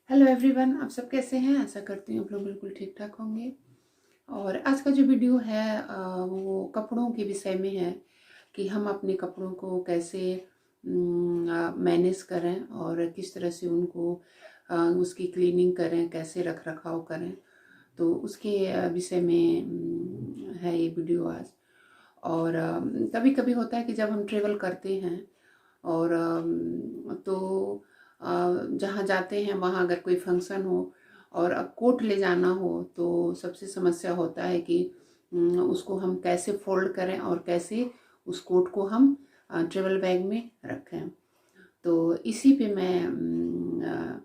Hello everyone, आप सब कैसे हैं? आशा करती हूँ आप लोग बिल्कुल ठीक ठाक होंगे। और आज का जो वीडियो है वो कपड़ों के विषय में है कि हम अपने कपड़ों को कैसे मैनेज करें और किस तरह से उनको उसकी क्लीनिंग करें, कैसे रख रखाव करें। तो उसके विषय में है ये वीडियो आज। और कभी कभी होता है कि जब हम ट्रेवल करते हैं और तो जहाँ जाते हैं वहाँ अगर कोई फंक्शन हो और कोट ले जाना हो तो सबसे समस्या होता है कि उसको हम कैसे फोल्ड करें और कैसे उस कोट को हम ट्रेवल बैग में रखें। तो इसी पे मैं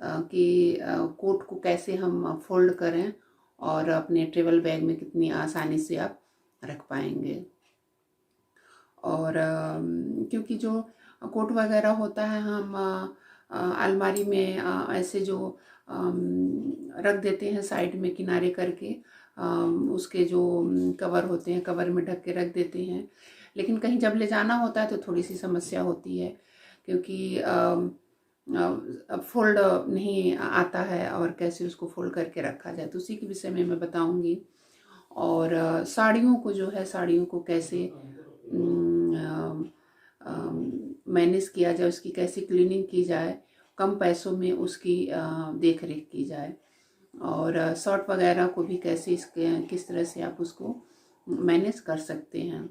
कि कोट को कैसे हम फोल्ड करें और अपने ट्रेवल बैग में कितनी आसानी से आप रख पाएंगे। और क्योंकि जो कोट वगैरह होता है हम अलमारी में ऐसे जो रख देते हैं साइड में किनारे करके, उसके जो कवर होते हैं कवर में ढक के रख देते हैं। लेकिन कहीं जब ले जाना होता है तो थोड़ी सी समस्या होती है क्योंकि फोल्ड नहीं आता है और कैसे उसको फोल्ड करके रखा जाए, तो उसी के विषय में मैं बताऊंगी। और साड़ियों को जो है, साड़ियों को कैसे मैनेज किया जाए, उसकी कैसे क्लीनिंग की जाए, कम पैसों में उसकी देख रेख की जाए। और शर्ट वगैरह को भी कैसे इसके किस तरह से आप उसको मैनेज कर सकते हैं।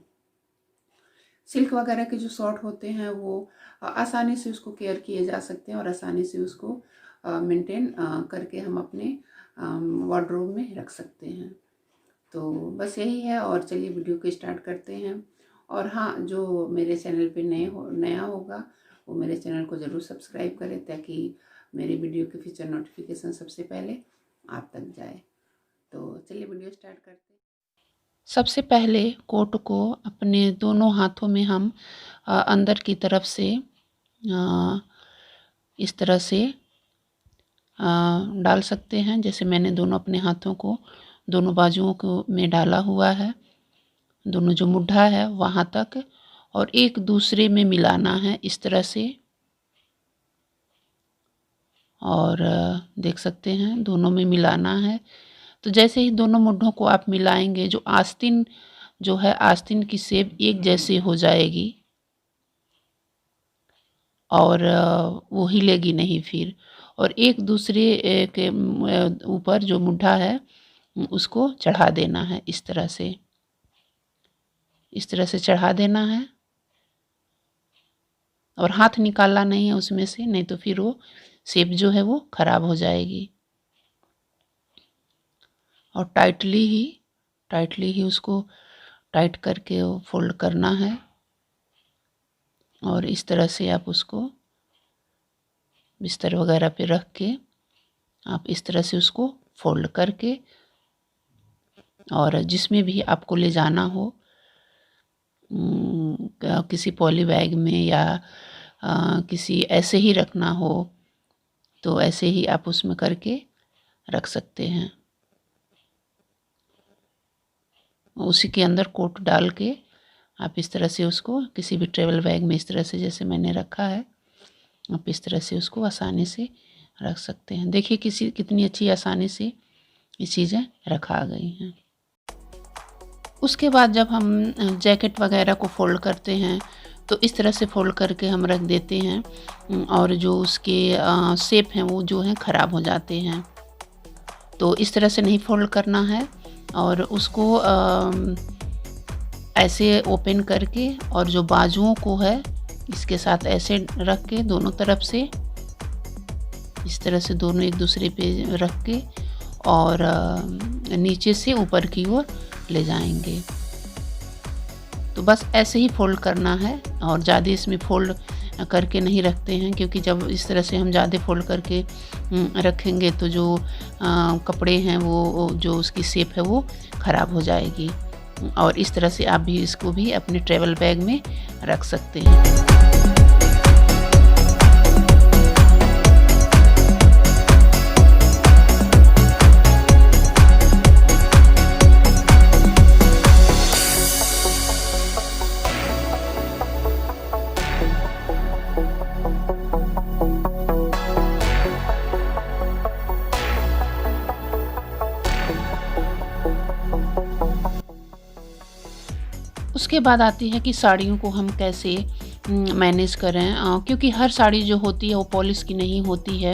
सिल्क वगैरह के जो शर्ट होते हैं वो आसानी से उसको केयर किए जा सकते हैं और आसानी से उसको मेंटेन करके हम अपने वार्डरोब में रख सकते हैं। तो बस यही है, और चलिए वीडियो को स्टार्ट करते हैं। और हाँ, जो मेरे चैनल पे नया होगा वो मेरे चैनल को ज़रूर सब्सक्राइब करें ताकि मेरे वीडियो के फीचर नोटिफिकेशन सबसे पहले आप तक जाए। तो चलिए वीडियो स्टार्ट करते हैं। सबसे पहले कोट को अपने दोनों हाथों में हम अंदर की तरफ से इस तरह से डाल सकते हैं। जैसे मैंने दोनों अपने हाथों को दोनों बाजुओं को में डाला हुआ है, दोनों जो मुड्ढा है वहाँ तक, और एक दूसरे में मिलाना है इस तरह से। और देख सकते हैं दोनों में मिलाना है। तो जैसे ही दोनों मुड्ढों को आप मिलाएंगे, जो आस्तीन जो है, आस्तीन की शेप एक जैसी हो जाएगी और वो हिलेगी नहीं फिर। और एक दूसरे के ऊपर जो मुड्ढा है उसको चढ़ा देना है इस तरह से, इस तरह से चढ़ा देना है। और हाथ निकालना नहीं है उसमें से, नहीं तो फिर वो शेप जो है वो खराब हो जाएगी। और टाइटली ही उसको टाइट करके वो फोल्ड करना है। और इस तरह से आप उसको बिस्तर वगैरह पे रख के आप इस तरह से उसको फोल्ड करके, और जिसमें भी आपको ले जाना हो, किसी पॉली बैग में या किसी ऐसे ही रखना हो तो ऐसे ही आप उसमें करके रख सकते हैं। उसी के अंदर कोट डाल के आप इस तरह से उसको किसी भी ट्रेवल बैग में इस तरह से जैसे मैंने रखा है, आप इस तरह से उसको आसानी से रख सकते हैं। देखिए कितनी अच्छी आसानी से ये चीज़ें रखा गई हैं। उसके बाद जब हम जैकेट वगैरह को फोल्ड करते हैं तो इस तरह से फोल्ड करके हम रख देते हैं, और जो उसके शेप हैं वो जो हैं ख़राब हो जाते हैं। तो इस तरह से नहीं फोल्ड करना है, और उसको ऐसे ओपन करके और जो बाजुओं को है इसके साथ ऐसे रख के दोनों तरफ से इस तरह से दोनों एक दूसरे पे रख के और नीचे से ऊपर की ओर ले जाएंगे। तो बस ऐसे ही फोल्ड करना है, और ज़्यादा इसमें फोल्ड करके नहीं रखते हैं क्योंकि जब इस तरह से हम ज़्यादा फोल्ड करके रखेंगे तो जो कपड़े हैं वो जो उसकी शेप है वो ख़राब हो जाएगी। और इस तरह से आप भी इसको भी अपने ट्रैवल बैग में रख सकते हैं। उसके बाद आती है कि साड़ियों को हम कैसे मैनेज करें, क्योंकि हर साड़ी जो होती है वो पॉलिश की नहीं होती है।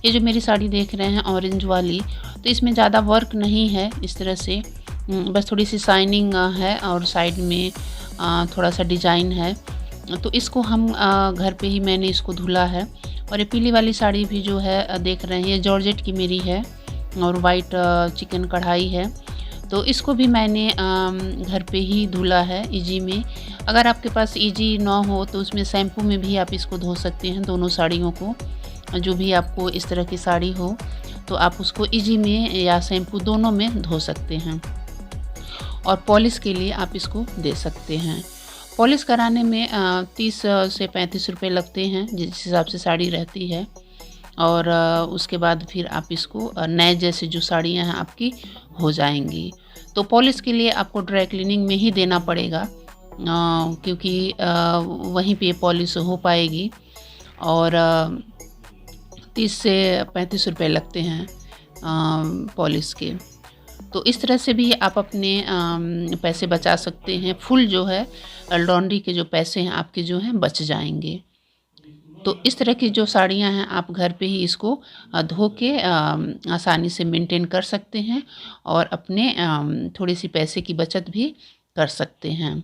ये जो मेरी साड़ी देख रहे हैं ऑरेंज वाली, तो इसमें ज़्यादा वर्क नहीं है इस तरह से, बस थोड़ी सी शाइनिंग है और साइड में थोड़ा सा डिजाइन है। तो इसको हम घर पे ही मैंने इसको धुला है। और ये पीली वाली साड़ी भी जो है देख रहे हैं, ये जॉर्जेट की मेरी है और वाइट चिकन कढ़ाई है। तो इसको भी मैंने घर पे ही धुला है इजी में। अगर आपके पास इजी ना हो तो उसमें शैम्पू में भी आप इसको धो सकते हैं, दोनों साड़ियों को। जो भी आपको इस तरह की साड़ी हो तो आप उसको इजी में या शैम्पू दोनों में धो सकते हैं। और पॉलिश के लिए आप इसको दे सकते हैं। पॉलिश कराने में 30 से 35 रुपये लगते हैं, जिस हिसाब से साड़ी रहती है। और उसके बाद फिर आप इसको नए जैसे जो साड़ियाँ हैं आपकी हो जाएंगी। तो पॉलिश के लिए आपको ड्राई क्लीनिंग में ही देना पड़ेगा, क्योंकि वहीं पे पॉलिश हो पाएगी। और 30 से 35 रुपये लगते हैं पॉलिश के। तो इस तरह से भी आप अपने पैसे बचा सकते हैं। फुल जो है लॉन्ड्री के जो पैसे हैं आपके जो हैं बच जाएंगे। तो इस तरह की जो साड़ियां हैं आप घर पे ही इसको धो के आसानी से मेंटेन कर सकते हैं और अपने थोड़ी सी पैसे की बचत भी कर सकते हैं।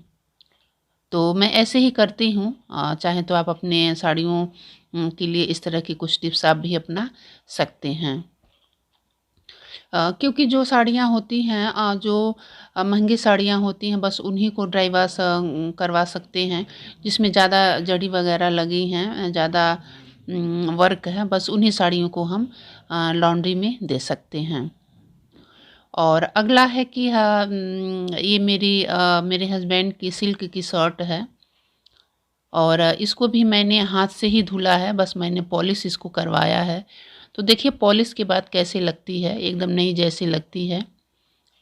तो मैं ऐसे ही करती हूँ। चाहे तो आप अपने साड़ियों के लिए इस तरह की कुछ टिप्स आप भी अपना सकते हैं। क्योंकि जो साड़ियाँ होती हैं, जो महंगी साड़ियाँ होती हैं, बस उन्हीं को ड्राई वॉश करवा सकते हैं। जिसमें ज़्यादा जड़ी वगैरह लगी हैं, ज़्यादा वर्क है, बस उन्हीं साड़ियों को हम लॉन्ड्री में दे सकते हैं। और अगला है कि ये मेरे हस्बैंड की सिल्क की शर्ट है और इसको भी मैंने हाथ से ही धुला है, बस मैंने पॉलिश इसको करवाया है। तो देखिए पॉलिश के बाद कैसे लगती है, एकदम नई जैसी लगती है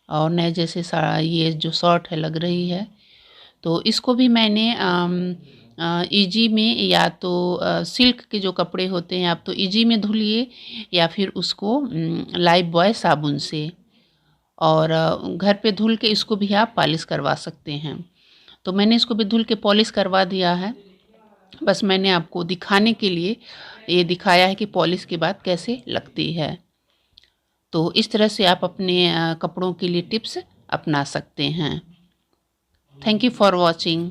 और नए जैसे ये जो शर्ट है लग रही है। तो इसको भी मैंने इजी में, या तो सिल्क के जो कपड़े होते हैं आप तो इजी में धुलिए, या फिर उसको लाइफ बॉय साबुन से, और घर पे धुल के इसको भी आप पॉलिश करवा सकते हैं। तो मैंने इसको भी धुल के पॉलिश करवा दिया है। बस मैंने आपको दिखाने के लिए ये दिखाया है कि पॉलिश के बाद कैसे लगती है। तो इस तरह से आप अपने कपड़ों के लिए टिप्स अपना सकते हैं। Thank you for watching.